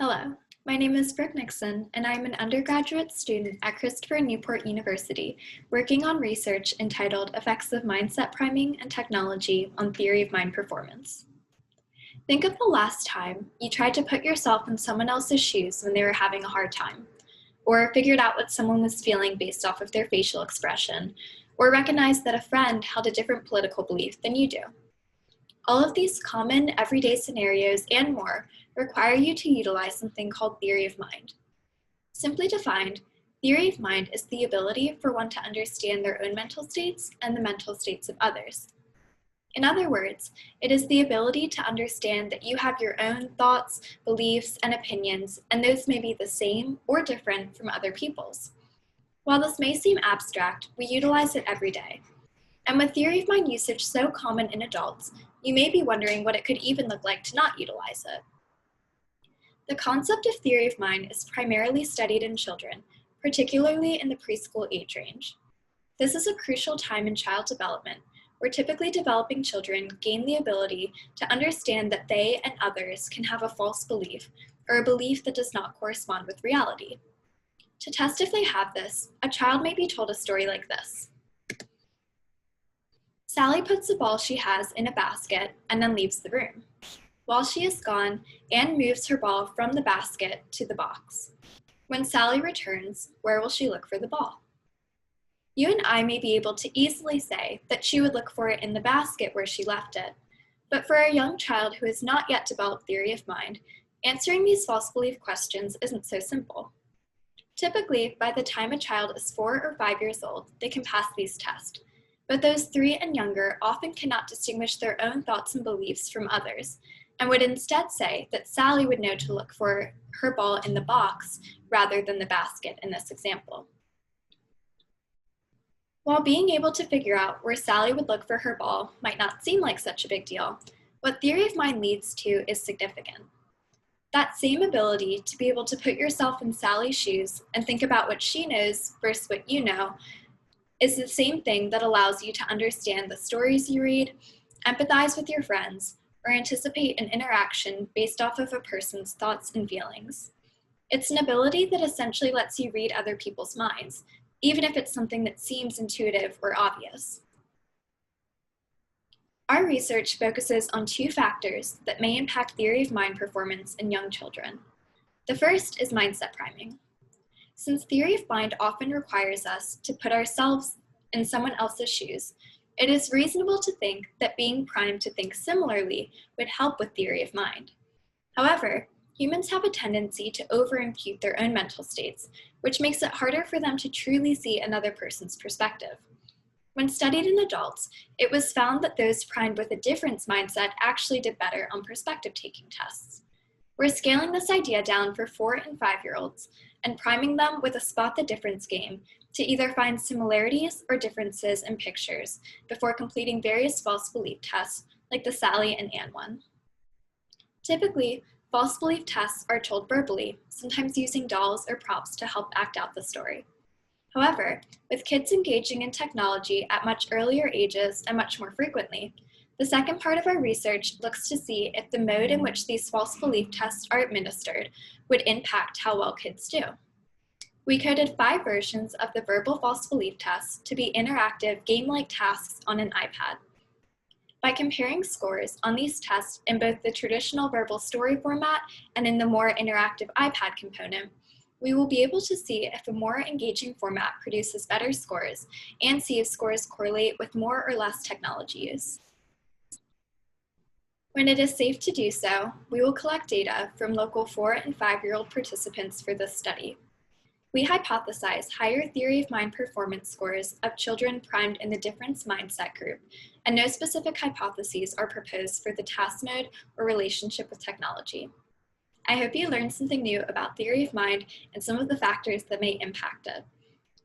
Hello, my name is Brooke Nixon, and I'm an undergraduate student at Christopher Newport University, working on research entitled Effects of Mindset Priming and Technology on Theory of Mind Performance. Think of the last time you tried to put yourself in someone else's shoes when they were having a hard time, or figured out what someone was feeling based off of their facial expression, or recognized that a friend held a different political belief than you do. All of these common everyday scenarios and more require you to utilize something called theory of mind. Simply defined, theory of mind is the ability for one to understand their own mental states and the mental states of others. In other words, it is the ability to understand that you have your own thoughts, beliefs, and opinions, and those may be the same or different from other people's. While this may seem abstract, we utilize it every day. And with theory of mind usage so common in adults, you may be wondering what it could even look like to not utilize it. The concept of theory of mind is primarily studied in children, particularly in the preschool age range. This is a crucial time in child development, where typically developing children gain the ability to understand that they and others can have a false belief, or a belief that does not correspond with reality. To test if they have this, a child may be told a story like this. Sally puts the ball she has in a basket and then leaves the room. While she is gone, Anne moves her ball from the basket to the box. When Sally returns, where will she look for the ball? You and I may be able to easily say that she would look for it in the basket where she left it, but for a young child who has not yet developed theory of mind, answering these false belief questions isn't so simple. Typically, by the time a child is 4 or 5 years old, they can pass these tests, but those 3 and younger often cannot distinguish their own thoughts and beliefs from others, and would instead say that Sally would know to look for her ball in the box rather than the basket in this example. While being able to figure out where Sally would look for her ball might not seem like such a big deal, what theory of mind leads to is significant. That same ability to be able to put yourself in Sally's shoes and think about what she knows versus what you know is the same thing that allows you to understand the stories you read, empathize with your friends, or anticipate an interaction based off of a person's thoughts and feelings. It's an ability that essentially lets you read other people's minds, even if it's something that seems intuitive or obvious. Our research focuses on 2 factors that may impact theory of mind performance in young children. The first is mindset priming. Since theory of mind often requires us to put ourselves in someone else's shoes, it is reasonable to think that being primed to think similarly would help with theory of mind. However, humans have a tendency to overimpute their own mental states, which makes it harder for them to truly see another person's perspective. When studied in adults, it was found that those primed with a difference mindset actually did better on perspective-taking tests. We're scaling this idea down for 4 and 5-year-olds and priming them with a spot the difference game to either find similarities or differences in pictures before completing various false belief tests like the Sally and Anne one. Typically, false belief tests are told verbally, sometimes using dolls or props to help act out the story. However, with kids engaging in technology at much earlier ages and much more frequently, the second part of our research looks to see if the mode in which these false belief tests are administered would impact how well kids do. We coded 5 versions of the verbal false belief test to be interactive game-like tasks on an iPad. By comparing scores on these tests in both the traditional verbal story format and in the more interactive iPad component, we will be able to see if a more engaging format produces better scores and see if scores correlate with more or less technology use. When it is safe to do so, we will collect data from local 4 and 5-year-old participants for this study. We hypothesize higher theory of mind performance scores of children primed in the difference mindset group, and no specific hypotheses are proposed for the task mode or relationship with technology. I hope you learned something new about theory of mind and some of the factors that may impact it.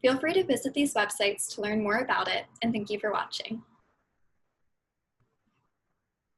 Feel free to visit these websites to learn more about it, and thank you for watching.